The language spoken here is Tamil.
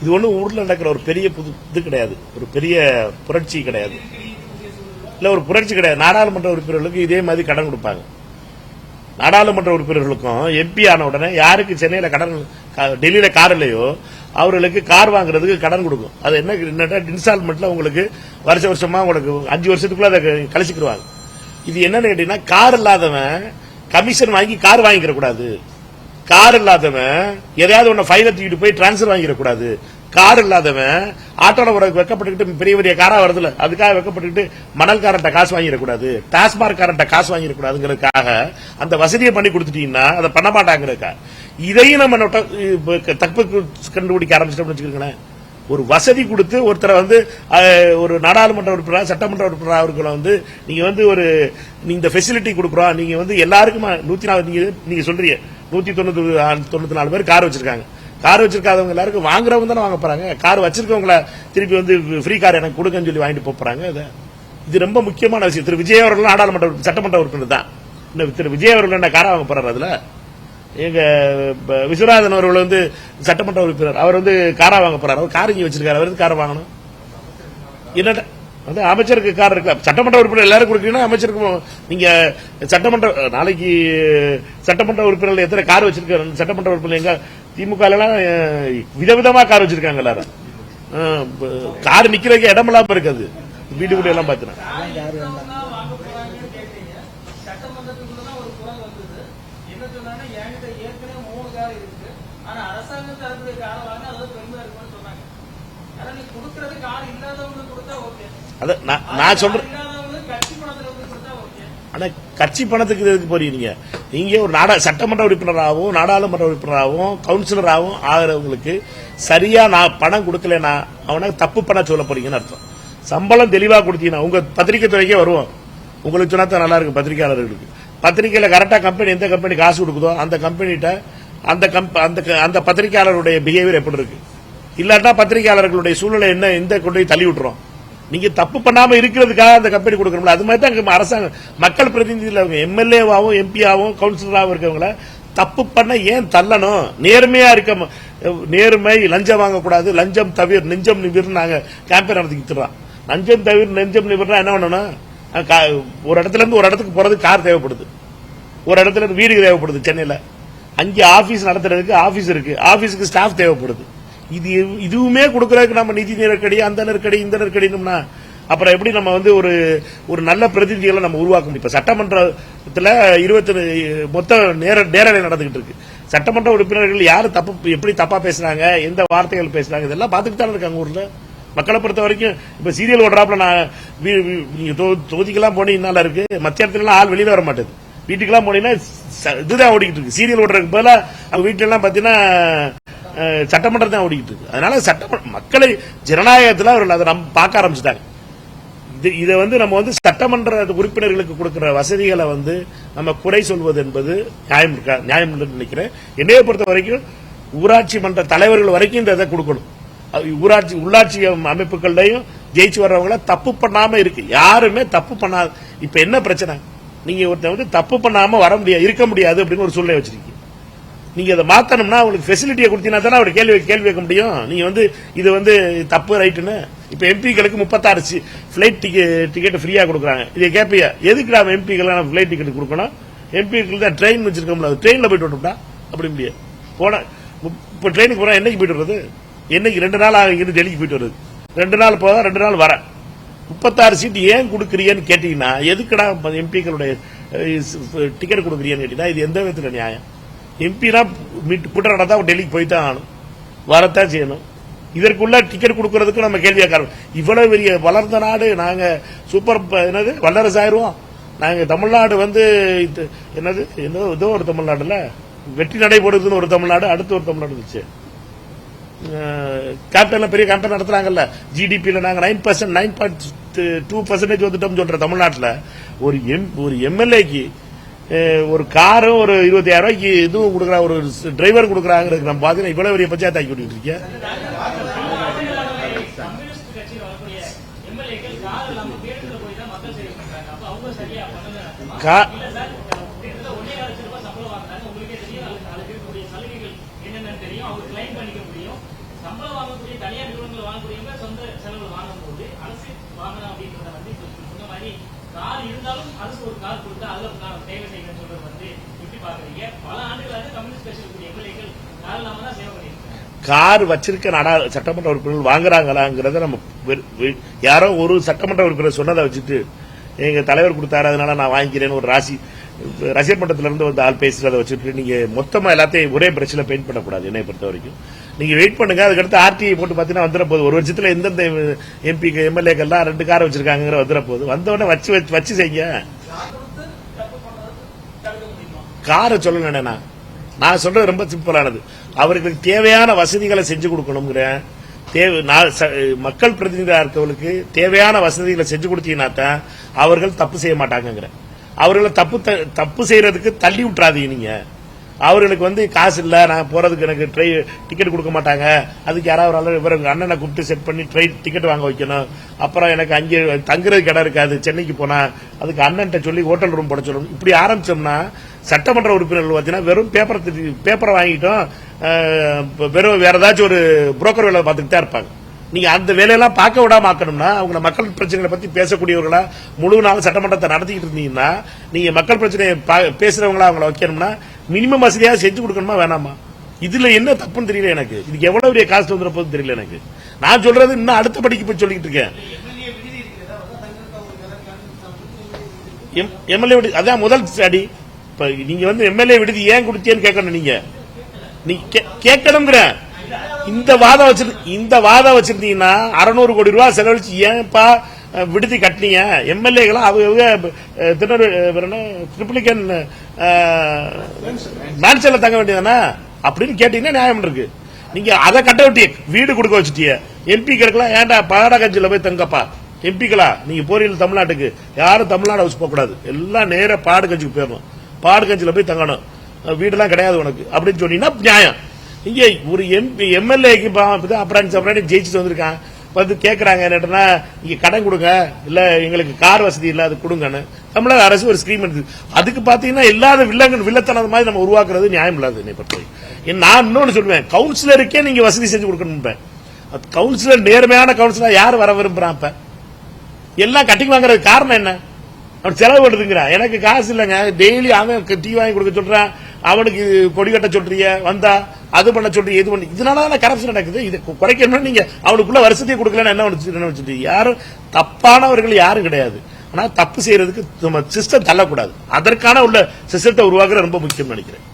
இது ஒன்றும் ஊரில் நடக்கிற ஒரு பெரிய இது கிடையாது, ஒரு பெரிய புரட்சி கிடையாது, இல்லை ஒரு புரட்சி கிடையாது. நாடாளுமன்ற உறுப்பினர்களுக்கு இதே மாதிரி கடன் கொடுப்பாங்க. நாடாளுமன்ற உறுப்பினர்களுக்கும் எம்பி ஆன உடனே யாருக்கு சென்னையில் கடன், டெல்லியில கார் இல்லையோ அவர்களுக்கு கார் வாங்குறதுக்கு கடன் கொடுக்கும். அது என்ன இன்ஸ்டால்மெண்ட்ல உங்களுக்கு வருஷமா உங்களுக்கு 5 வருஷத்துக்குள்ள அதை கழிச்சுக்கிடுவாங்க. இது என்னன்னு கேட்டீங்கன்னா, கார் இல்லாதவன் கமிஷன் வாங்கி கார் வாங்கிக்கிற கூடாது, கார் இல்லாதவன் எதையாவது ஒன்னு ஃபைல தூக்கிட்டு போய் டிரான்ஸ்பர் வாங்கிட கூடாது, கார் இல்லாதவன் ஆட்டோல வெக்கப்பட்டுக்கிட்டு பெரிய பெரிய காரா வருதுல அதுக்காக வெக்கப்பட்டுக்கிட்டு மணல்காரன்ட்ட காசு வாங்கிடக்கூடாது, டாஸ்மாக் காரன்ட்ட காசு வாங்கிடக்கூடாதுங்கிறதுக்காக அந்த வசதியை பண்ணி கொடுத்துட்டீங்கன்னா அதை பண்ண மாட்டாங்கிறதுக்கா. இதையும் நம்ம தப்பு கண்டுபிடிக்க ஆரம்பிச்சிட்டோம்னு வச்சுக்கோங்களேன். ஒரு வசதி கொடுத்து ஒருத்தரை ஒரு நாடாளுமன்ற உறுப்பினர் சட்டமன்ற உறுப்பினர் அவர்களை நீங்க ஒரு இந்த ஃபெசிலிட்டி கொடுக்குறோம், நீங்க எல்லாருக்கும் 104 நீங்க சொல்றீங்க 194 பேர் கார் வச்சிருக்காங்க. கார் வச்சிருக்காதவங்க எல்லாருக்கும் வாங்குறவங்க தானே வாங்க போறாங்க. கார் வச்சிருக்கவங்கள திருப்பி ஃப்ரீ கார் எனக்கு கொடுக்கன்னு சொல்லி வாங்கிட்டு போறாங்க. இது ரொம்ப முக்கியமான விஷயம். திரு விஜய் அவர்கள் நாடாளுமன்ற சட்டமன்ற உறுப்பினர் தான். திரு விஜய் அவர்கள் என்ன காரா வாங்க போறாரு? அதுல எங்க விஸ்வநாதன் அவர்கள் சட்டமன்ற உறுப்பினர், அவர் காரா வாங்க போறாரு. அவர் கார் இங்க வச்சிருக்காரு, அவர் காரை வாங்கணும். என்ன அமைச்சருக்கு கார் இருக்கு, சட்டமன்ற உறுப்பினர் எல்லாரும் கொடுக்கணும். அமைச்சருக்கு நீங்க சட்டமன்ற நாளைக்கு சட்டமன்ற உறுப்பினர்கள் எத்தனை கார் வச்சிருக்காரு? சட்டமன்ற உறுப்பினர் எங்க திமுக எல்லாம் விதவிதமா கார் வச்சிருக்காங்க. எல்லாரும் கார் நிக்கிறதுக்கு இடம் இல்லாம இருக்காது. வீட்டுக்குள்ள எல்லாம் பாத்துறேன். நான் சொல்றேன், கட்சி பணத்துக்கு எதுக்கு போறீங்க? நீங்க ஒரு சட்டமன்ற உறுப்பினராகவும் நாடாளுமன்ற உறுப்பினராகவும் கவுன்சிலராகவும் ஆகிறவங்களுக்கு சரியா நான் பணம் கொடுக்கலனா அவனை தப்பு பண்ண சொல்ல போறீங்கன்னு அர்த்தம். சம்பளம் தெளிவா கொடுத்தீங்கன்னா உங்க பத்திரிகை துறைக்கே வருவோம். உங்களுக்கு சொன்னா நல்லா இருக்கு. பத்திரிகையாளர்களுக்கு பத்திரிகையில கரெக்டா கம்பெனி எந்த கம்பெனி காசு கொடுக்குதோ அந்த கம்பெனிட்ட அந்த பத்திரிகையாளருடைய பிஹேவியர் எப்படி இருக்கு, இல்லாட்டா பத்திரிகையாளர்களுடைய சூழ்நிலை என்ன, எந்த கொண்டு போய் தள்ளி விட்டுறோம். நீங்க தப்பு பண்ணாம இருக்கிறதுக்காக அந்த கம்பெனி கொடுக்கணும்ல. அது மாதிரி தான் அரசாங்கம் மக்கள் பிரதிநிதிகள் எம்எல்ஏவாவும் எம்பியாவும் கவுன்சிலராகவும் இருக்கவங்கள தப்பு பண்ண ஏன் தள்ளணும்? நேர்மையா இருக்க, நேர்மை, லஞ்சம் வாங்கக்கூடாது, லஞ்சம் தவிர நெஞ்சம் நிவிர் நாங்க கேம்பெயின் நடத்திக்கிட்டுறோம். லஞ்சம் தவிர நெஞ்சம் நிவிர்னா என்ன பண்ணணும்? ஒரு இடத்துல இருந்து ஒரு இடத்துக்கு போறது கார் தேவைப்படுது, ஒரு இடத்துல இருந்து வீடு தேவைப்படுது. சென்னையில அங்கே ஆபீஸ் நடத்துறதுக்கு ஆபீஸ் இருக்கு, ஆபீஸுக்கு ஸ்டாஃப் தேவைப்படுது. இதுவுமே கொடுக்கறதுக்கு நம்ம நிதி நெருக்கடி, அந்த நெருக்கடி, இந்த நெருக்கடினா அப்புறம் எப்படி நம்ம ஒரு நல்ல பிரதிநிதிகளை நம்ம உருவாக்க முடியும்? இப்ப சட்டமன்றத்தில் 20 மொத்த நேரலை நடந்துகிட்டு இருக்கு. சட்டமன்ற உறுப்பினர்கள் யாரு எப்படி தப்பா பேசுறாங்க, எந்த வார்த்தைகள் பேசுறாங்க, இதெல்லாம் பார்த்துட்டு தானே இருக்காங்க ஊர்ல. மக்களை பொறுத்த வரைக்கும் இப்ப சீரியல் ஓடுறாப்புல நான் நீங்க தொகுதிக்கெல்லாம் போனீங்கன்னா இருக்கு, மத்தியானத்துல ஆள் வெளியில வர மாட்டேது. வீட்டுக்கெல்லாம் போனீங்கன்னா இதுதான் ஓடிக்கிட்டு இருக்கு. சீரியல் ஓடுறதுக்கு பதிலா அவங்க வீட்டுல எல்லாம் பாத்தீங்கன்னா சட்டமன்றம் தான் ஓடிக்கிட்டு இருக்கு. அதனால மக்களை ஜனநாயகத்தில் அவர்கள் அதை நம்ம பார்க்க ஆரம்பிச்சுட்டாங்க. இதை நம்ம சட்டமன்ற உறுப்பினர்களுக்கு கொடுக்கிற வசதிகளை நம்ம குறை சொல்வது என்பது நியாயம் நினைக்கிறேன். என்னைய பொறுத்த வரைக்கும் ஊராட்சி மன்ற தலைவர்கள் வரைக்கும் இதை கொடுக்கணும். உள்ளாட்சி அமைப்புகள்லையும் ஜெயிச்சு வர்றவங்கள தப்பு பண்ணாம இருக்கு, யாருமே தப்பு பண்ணாது. இப்ப என்ன பிரச்சனை? நீங்க ஒருத்தர் தப்பு பண்ணாம வர முடியாது, இருக்க முடியாது அப்படின்னு ஒரு சூழ்நிலை வச்சிருக்கீங்க. நீங்க அதை மாத்தணும்னா அவங்களுக்கு ஃபெசிலிட்டியை கொடுத்தீங்கன்னா தானே அவர் கேள்வி கேட்க முடியும். நீங்க இது தப்பு ரைட்டுன்னு. இப்ப எம்பிக்களுக்கு 36 பிளைட் டிக்கெட் ஃப்ரீயா கொடுக்குறாங்க. இதை கேட்பியா, எதுக்கு நாம எம்பிக்கள் பிளைட் டிக்கெட் கொடுக்கணும்? எம்பிக்கள் தான் ட்ரெயின் வச்சிருக்கோம்ல, ட்ரெயின்ல போயிட்டு வரணும்டா அப்படி முடியாது. போன இப்ப ட்ரெயினுக்கு போனா என்னைக்கு போயிட்டு வர்றது? என்னைக்கு 2 நாள் இங்கிருந்து டெல்லிக்கு போயிட்டு வருது, 2 நாள் போதா 2 நாள் வர. 36 சீட் ஏன் கொடுக்குறீன்னு கேட்டீங்கன்னா, எதுக்குடா எம்பிக்களுடைய டிக்கெட் கொடுக்குறீன்னு கேட்டீங்கன்னா இது எந்த விதத்துல நியாயம்? எம்பினா கூட்டம் நடந்தா டெல்லிக்கு போய்தான் ஆகணும், வரத்தான் செய்யணும். இதற்குள்ள டிக்கெட் கொடுக்கறதுக்கு நம்ம கேள்வியா இவ்வளவு பெரிய வளர்ந்த நாடு நாங்க, சூப்பர் என்னது வல்லரசு ஆயிருவோம் நாங்க. தமிழ்நாடு என்னது ஏதோ ஒரு தமிழ்நாடுல வெற்றி நடைபெறுதுன்னு ஒரு தமிழ்நாடு, அடுத்து ஒரு தமிழ்நாடு இருந்துச்சு. கேம்பெயின்ல பெரிய கேம்பெயின் நடத்துறாங்கல்ல, ஜிடிபியில நாங்க 9.2% வந்துட்டோம் சொல்ற தமிழ்நாட்டில் ஒரு எம்எல்ஏக்கு ஒரு காரும் ஒரு 25,000 ரூபாய்க்கு இதுவும் கொடுக்குற ஒரு டிரைவர் கொடுக்குறாங்க. நம்ம பாத்தீங்கன்னா இவ்வளவு பெரிய பஞ்சாயத்து ஆக்கி விட்டு இருக்கேன். சம்பளம் வாங்கக்கூடிய வாங்கக்கூடியவங்க சொந்த செலவுல வாங்கும்போது அரசு வாங்கலாம் அப்படின்றத வந்து சொன்ன மாதிரி கார் இருந்தாலும் அரசு ஒரு கார் கொடுத்தா அதுல சேவை செய்யணும்னு சொல்றது வந்து எப்படி பாக்குறீங்க? பல ஆண்டுகளாக கம்யூனிஸ்ட் கட்சியில் கூடிய எம்எல்ஏக்கள் கார் இல்லாம தான் சேவை பண்ணிருக்காங்க. கார் வச்சிருக்க சட்டமன்ற உறுப்பினர்கள் வாங்குறாங்களாங்கிறத நம்ம யாரோ ஒரு சட்டமன்ற உறுப்பினர் சொன்னதை வச்சுட்டு எங்க தலைவர் கொடுத்தாரு அதனால நான் வாங்கிக்கிறேன்னு ஒரு ரசிகர் மன்றத்தில இருந்து வந்து ஆள் பேசுறதை வச்சுட்டு நீங்க மொத்தமா எல்லாத்தையும் ஒரே பிரச்சனை பெயிண்ட் பண்ணக்கூடாது. என்னை பொறுத்த வரைக்கும் நீங்க வெயிட் பண்ணுங்க. அதுக்கடுத்து ஆர்டிஐ போட்டு பாத்தீங்கன்னா வந்துட போகுது. ஒரு வருஷத்துல எந்தெந்த எம்பி எம்எல்ஏக்கெல்லாம் 2 கார் வச்சிருக்காங்கிற வந்துட போகுது. வந்தவொடனே வச்சு செய்யுங்க. காரை சொல்லணும். நான் சொல்றது ரொம்ப சிம்பிளானது. அவர்களுக்கு தேவையான வசதிகளை செஞ்சு கொடுக்கணுங்கிற மக்கள் பிரதிநிதியாக இருக்கவங்களுக்கு தேவையான வசதிகளை செஞ்சு கொடுத்தீங்கன்னா தான் அவர்கள் தப்பு செய்ய மாட்டாங்க. அவர்களை தப்பு செய்யறதுக்கு தள்ளி விட்டுறாதீங்க. நீங்க அவர்களுக்கு வந்து காசு இல்ல, நான் போறதுக்கு எனக்கு டிக்கெட் கொடுக்க மாட்டாங்க, அதுக்கு யாராவது இவருக்கு அண்ணனை கூப்பிட்டு செட் பண்ணி டிக்கெட் வாங்க வைக்கணும், அப்புறம் எனக்கு அங்கே தங்குறதுக்கு இடம் இருக்காது, சென்னைக்கு போனா அதுக்கு அண்ணன்ட்ட சொல்லி ஹோட்டல் ரூம் போட சொல்லணும். இப்படி ஆரம்பிச்சோம்னா சட்டமன்ற உறுப்பினர்கள் பார்த்தீங்கன்னா வெறும் பேப்பரை வாங்கிட்டோம், வெறும் வேற ஏதாச்சும் ஒரு புரோக்கர் வேலை பார்த்துட்டு தான் இருப்பாங்க. நீங்க அந்த வேலையெல்லாம் பார்க்க விடாம ஆக்கணும்னா அவங்க மக்கள் பிரச்சனைகளை பத்தி பேசக்கூடியவர்களா முழு நாள் சட்டமன்றத்தை நடத்திக்கிட்டு இருந்தீங்கன்னா நீங்க மக்கள் பிரச்சனையை பேசுறவங்களா அவங்கள வைக்கணும்னா மினிமம் வசதியா செஞ்சு கொடுக்கணுமா வேணாமா? இதுல என்ன தப்புன்னு தெரியல எனக்கு. இதுக்கு எவ்வளவு பெரிய காசு வந்துட போகுது தெரியல எனக்கு. நான் சொல்றது இன்னும் அடுத்த படிக்கு போய் சொல்லிட்டு இருக்கேன். எம்எல்ஏ விடுதி அதான் முதல் அடி. இப்ப நீங்க வந்து எம்எல்ஏ விடுதி ஏன் கொடுத்தேன்னு கேட்கணும். நீங்க கேட்கணுங்கிற இந்த வாதம் வச்சிருந்தீங்கன்னா 600 கோடி ரூபாய் செலவழிச்சு ஏன்பா விடுதி கட்டினீங்க? எம்எல்ஏக்களா அவங்க ட்ரிப்ளிகன் மேன்சன்ல தங்க வேண்டியதானே அப்படின்னு கேட்டீங்கன்னா நியாயம் இருக்கு. நீங்க அதை கட்ட விட்டி வீடு கொடுக்க வச்சுட்டிய. எம்பிக்களுக்கெல்லாம் ஏன்டா பாடகஞ்சில போய் தங்கப்பா எம்பிக்களா நீங்க போறீங்க தமிழ்நாட்டுக்கு? யாரும் தமிழ்நாடு ஹவுஸ் போக கூடாது, எல்லாம் நேர பாடுகஞ்சுக்கு போயிடணும். பாடுகஞ்சில போய் தங்கணும், வீடெல்லாம் கிடையாது உனக்கு அப்படின்னு சொன்னீங்கன்னா நியாயம். இங்க ஒரு எம்எல்ஏக்கு அப்புறம் ஜெயிச்சுட்டு வந்திருக்கான் வந்து கேட்கறாங்க என்னன்னா நீங்க கடன் கொடுங்க, இல்ல எங்களுக்கு கார் வசதி இல்ல அது கொடுங்கன்னு தமிழக அரசு ஒரு ஸ்கீம் எடுத்து அதுக்கு பாத்தீங்கன்னா இல்லாத வில்லத்தனது மாதிரி நம்ம உருவாக்குறது நியாயம் இல்லாது. என்னை பொறுத்தவரை நான் இன்னொன்னு சொல்லுவேன், கவுன்சிலருக்கே நீங்க வசதி செஞ்சு கொடுக்கணும். கவுன்சிலர் நேர்மையான கவுன்சிலர் யார் வர விரும்புறான்? இப்ப எல்லாம் கட்டிங் வாங்குறது காரணம் என்ன? அவன் செலவு படுதுங்கிறான். எனக்கு காசு இல்லைங்க, டெய்லி அவன் டீ வாங்கி கொடுக்க சொல்றான், அவனுக்கு கொடி கட்ட சொல்றீங்க, வந்தா அது பண்ண சொல்றீங்க, இது பண்ணி இதனால கரப்ஷன் நடக்குது. இது குறைக்கணும். நீங்க அவனுக்குள்ள வருஷத்தையும் கொடுக்கலன்னு என்ன வச்சுட்டு யாரும் தப்பானவர்கள் யாரும் கிடையாது. ஆனா தப்பு செய்யறதுக்கு சிஸ்டம் தள்ளக்கூடாது. அதற்கான உள்ள சிஸ்டத்தை உருவாக்குற ரொம்ப முக்கியம் நினைக்கிறேன்.